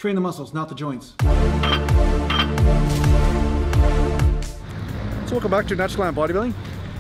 Train the muscles, not the joints. So welcome back to Natural Gallant Bodybuilding.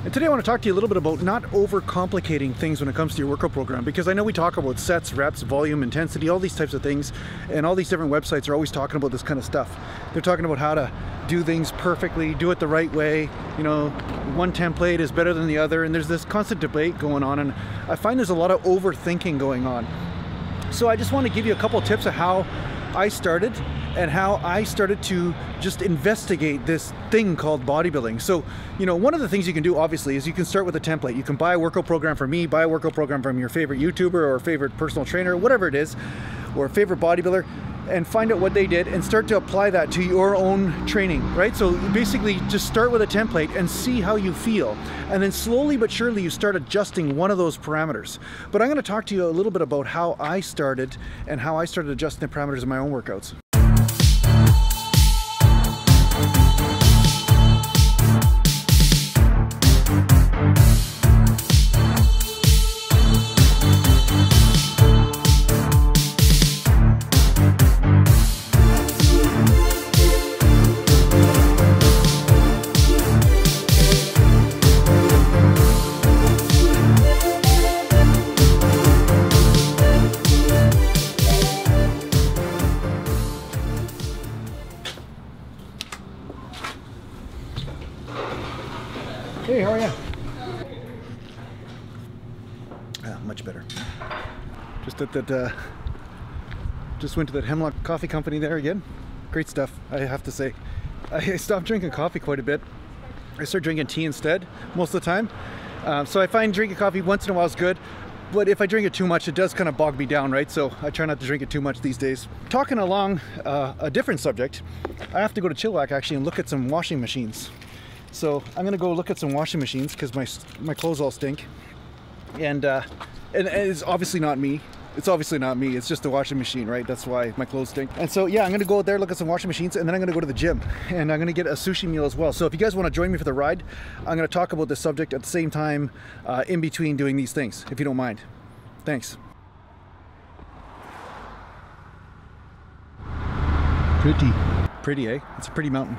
And today I want to talk to you a little bit about not overcomplicating things when it comes to your workout program, because I know we talk about sets, reps, volume, intensity, all these types of things, and all these different websites are always talking about this kind of stuff. They're talking about how to do things perfectly, do it the right way, you know, one template is better than the other, and there's this constant debate going on, and I find there's a lot of overthinking going on. So I just want to give you a couple of tips of how I started and how I started to just investigate this thing called bodybuilding. So, you know, one of the things you can do obviously is you can start with a template. You can buy a workout program from me, buy a workout program from your favorite YouTuber or favorite personal trainer, whatever it is, or a favorite bodybuilder, and find out what they did and start to apply that to your own training, right? So basically just start with a template and see how you feel. And then slowly but surely you start adjusting one of those parameters. But I'm gonna talk to you a little bit about how I started and how I started adjusting the parameters of my own workouts. Hey, how are you? Much better. Just went to that Hemlock Coffee Company there again. Great stuff, I have to say. I stopped drinking coffee quite a bit. I started drinking tea instead most of the time. So I find drinking coffee once in a while is good, but if I drink it too much, it does kind of bog me down, right? So I try not to drink it too much these days. Talking along a different subject, I have to go to Chilliwack actually and look at some washing machines. So I'm gonna go look at some washing machines because my clothes all stink, and it's obviously not me. It's obviously not me. It's just the washing machine, right? That's why my clothes stink. And so yeah, I'm gonna go out there, look at some washing machines, and then I'm gonna go to the gym, and I'm gonna get a sushi meal as well. So if you guys want to join me for the ride, I'm gonna talk about this subject at the same time, in between doing these things, if you don't mind. Thanks. Pretty, eh? It's a pretty mountain.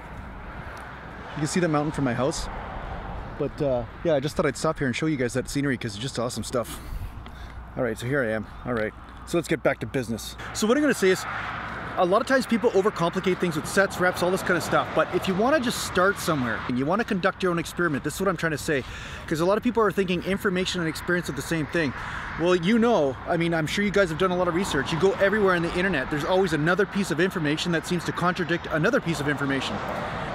You can see that mountain from my house, but yeah, I just thought I'd stop here and show you guys that scenery because it's just awesome stuff. All right, so here I am. All right, so let's get back to business. So what I'm gonna say is, a lot of times people overcomplicate things with sets, reps, all this kind of stuff, but if you wanna just start somewhere and you wanna conduct your own experiment, this is what I'm trying to say, because a lot of people are thinking information and experience are the same thing. Well, you know, I mean, I'm sure you guys have done a lot of research. You go everywhere on the internet, there's always another piece of information that seems to contradict another piece of information.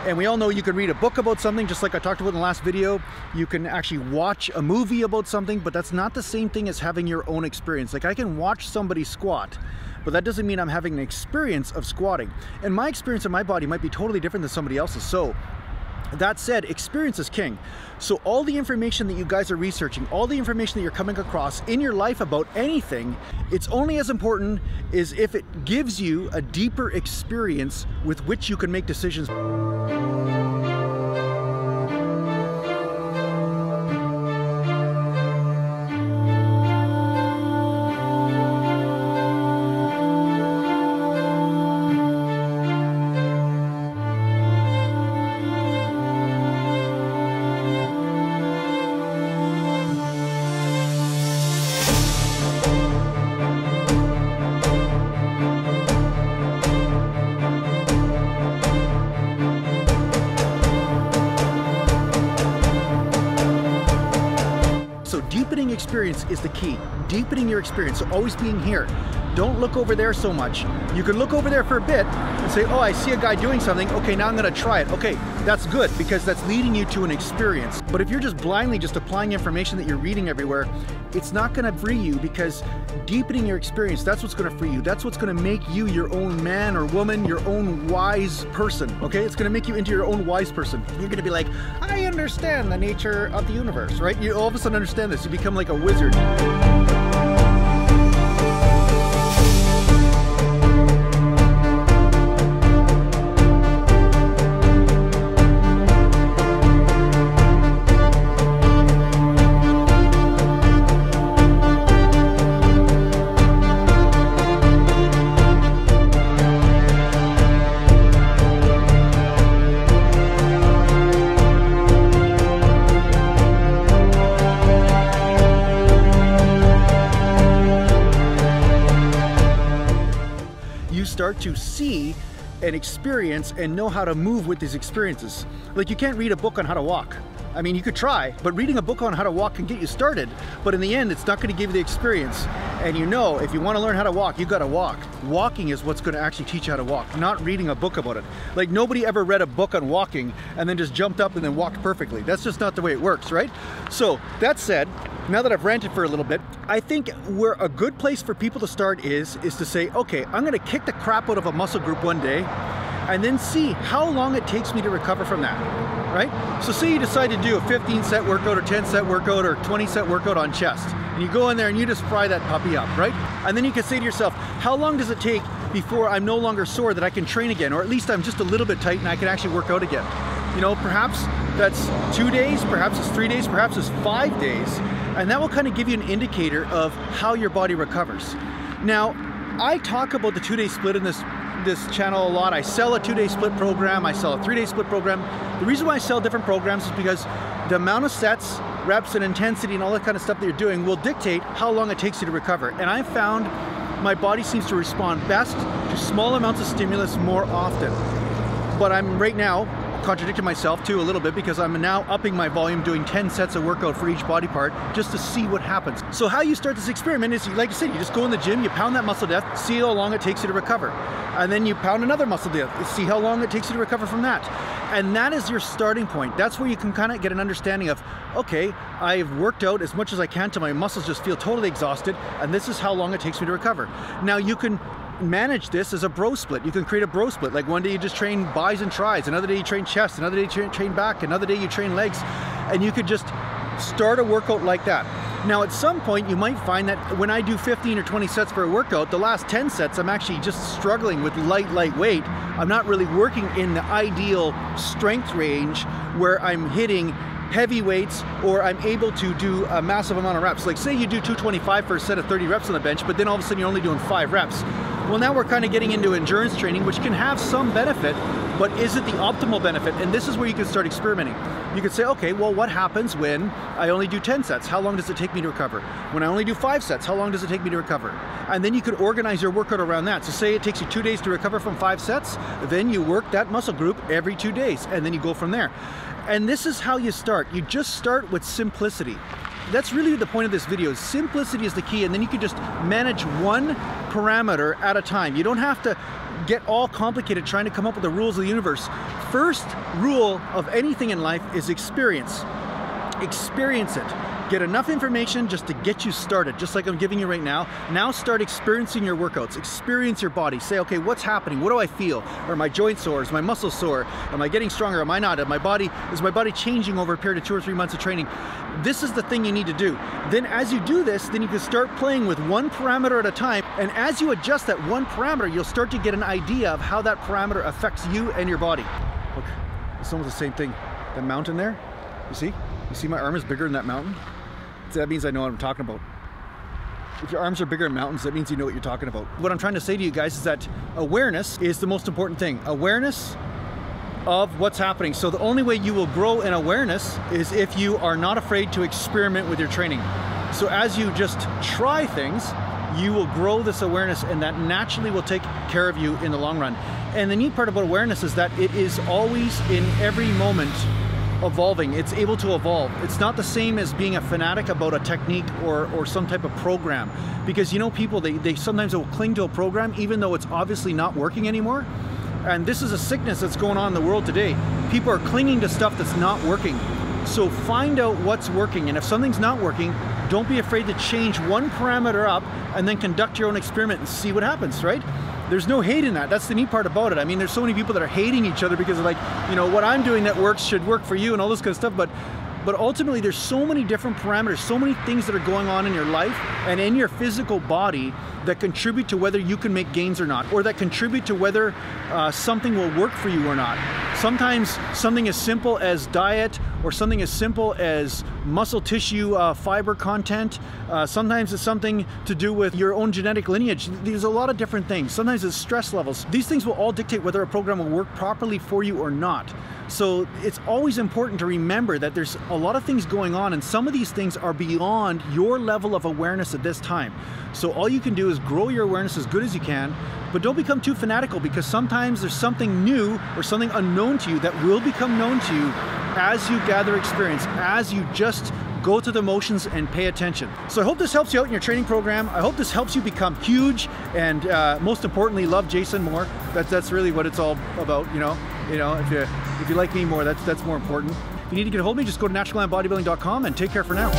And we all know you can read a book about something, just like I talked about in the last video. You can actually watch a movie about something, but that's not the same thing as having your own experience. Like, I can watch somebody squat, but that doesn't mean I'm having an experience of squatting. And my experience of my body might be totally different than somebody else's. So that said, experience is king. So all the information that you guys are researching, all the information that you're coming across in your life about anything, it's only as important as if it gives you a deeper experience with which you can make decisions. Deepening experience is the key. Deepening your experience, so always being here. Don't look over there so much. You can look over there for a bit and say, oh, I see a guy doing something. Okay, now I'm gonna try it. Okay, that's good because that's leading you to an experience. But if you're just blindly just applying information that you're reading everywhere, it's not gonna free you, because deepening your experience, that's what's gonna free you. That's what's gonna make you your own man or woman, your own wise person, okay? It's gonna make you into your own wise person. You're gonna be like, I understand the nature of the universe, right? You all of a sudden understand this. You become like a wizard. you start to see and experience and know how to move with these experiences. Like, you can't read a book on how to walk. I mean, you could try, but reading a book on how to walk can get you started, but in the end, it's not going to give you the experience. And you know, if you want to learn how to walk, you got to walk. Walking is what's going to actually teach you how to walk, not reading a book about it. Like, nobody ever read a book on walking and then just jumped up and then walked perfectly. That's just not the way it works, right? So that said, now that I've ranted for a little bit, I think where a good place for people to start is to say, okay, I'm going to kick the crap out of a muscle group one day and then see how long it takes me to recover from that, right? So say you decide to do a 15-set workout or 10-set workout or 20-set workout on chest, and you go in there and you just fry that puppy up, right? And then you can say to yourself, how long does it take before I'm no longer sore that I can train again, or at least I'm just a little bit tight and I can actually work out again? You know, perhaps that's 2 days, perhaps it's 3 days, perhaps it's 5 days, and that will kind of give you an indicator of how your body recovers. Now, I talk about the 2-day split in this channel a lot. I sell a 2-day split program, I sell a 3-day split program. The reason why I sell different programs is because the amount of sets, reps, and intensity and all that kind of stuff that you're doing will dictate how long it takes you to recover. And I've found my body seems to respond best to small amounts of stimulus more often. But I'm right now contradicting myself too a little bit, because I'm now upping my volume, doing 10 sets of workout for each body part just to see what happens. So how you start this experiment is, like I said, you just go in the gym, you pound that muscle to death, see how long it takes you to recover. And then you pound another muscle to death, see how long it takes you to recover from that. And that is your starting point. That's where you can kind of get an understanding of, okay, I've worked out as much as I can till my muscles just feel totally exhausted, and this is how long it takes me to recover. Now you can manage this as a bro split. You can create a bro split. Like, one day you just train bis and tris, another day you train chest, another day you train back, another day you train legs, and you could just start a workout like that. Now at some point you might find that when I do 15 or 20 sets for a workout, the last 10 sets I'm actually just struggling with light weight. I'm not really working in the ideal strength range where I'm hitting heavy weights, or I'm able to do a massive amount of reps. Like, say you do 225 for a set of 30 reps on the bench, but then all of a sudden you're only doing 5 reps. Well, now we're kind of getting into endurance training, which can have some benefit, but is it the optimal benefit? And this is where you can start experimenting. You could say, okay, well, what happens when I only do 10 sets? How long does it take me to recover? When I only do 5 sets, how long does it take me to recover? And then you could organize your workout around that. So say it takes you 2 days to recover from 5 sets, then you work that muscle group every 2 days, and then you go from there. And this is how you start. You just start with simplicity. That's really the point of this video. Simplicity is the key, and then you can just manage one parameter at a time. You don't have to get all complicated trying to come up with the rules of the universe. First rule of anything in life is experience. Experience it. Get enough information just to get you started, just like I'm giving you right now. Now start experiencing your workouts. Experience your body. Say, okay, what's happening? What do I feel? Are my joints sore? Is my muscles sore? Am I getting stronger? Am I not? Is my body changing over a period of 2 or 3 months of training? This is the thing you need to do. Then as you do this, then you can start playing with one parameter at a time. And as you adjust that one parameter, you'll start to get an idea of how that parameter affects you and your body. Look, it's almost the same thing. The mountain there, you see? You see my arm is bigger than that mountain? That means I know what I'm talking about. If your arms are bigger than mountains, that means you know what you're talking about. What I'm trying to say to you guys is that awareness is the most important thing. Awareness of what's happening. So the only way you will grow in awareness is if you are not afraid to experiment with your training. So as you just try things, you will grow this awareness, and that naturally will take care of you in the long run. And the neat part about awareness is that it is always, in every moment, evolving. It's able to evolve. It's not the same as being a fanatic about a technique or some type of program, because you know, people, they sometimes will cling to a program even though it's obviously not working anymore. And this is a sickness that's going on in the world today. People are clinging to stuff that's not working. So find out what's working, and if something's not working, don't be afraid to change one parameter up and then conduct your own experiment and see what happens, right? There's no hate in that. That's the neat part about it. I mean, there's so many people that are hating each other because of, like, you know, what I'm doing that works should work for you and all this kind of stuff. But ultimately, there's so many different parameters, so many things that are going on in your life and in your physical body that contribute to whether you can make gains or not, or that contribute to whether something will work for you or not. Sometimes something as simple as diet or something as simple as muscle tissue fiber content. Sometimes it's something to do with your own genetic lineage. There's a lot of different things. Sometimes it's stress levels. These things will all dictate whether a program will work properly for you or not. So it's always important to remember that there's a lot of things going on, and some of these things are beyond your level of awareness at this time. So all you can do is grow your awareness as good as you can, but don't become too fanatical, because sometimes there's something new or something unknown to you that will become known to you as you gather experience, as you just go through the motions and pay attention. So I hope this helps you out in your training program. I hope this helps you become huge, and most importantly, love Jason more. That's really what it's all about, you know. If you like me more, that's more important. If you need to get a hold of me, just go to naturalgallantbodybuilding.com, and take care for now.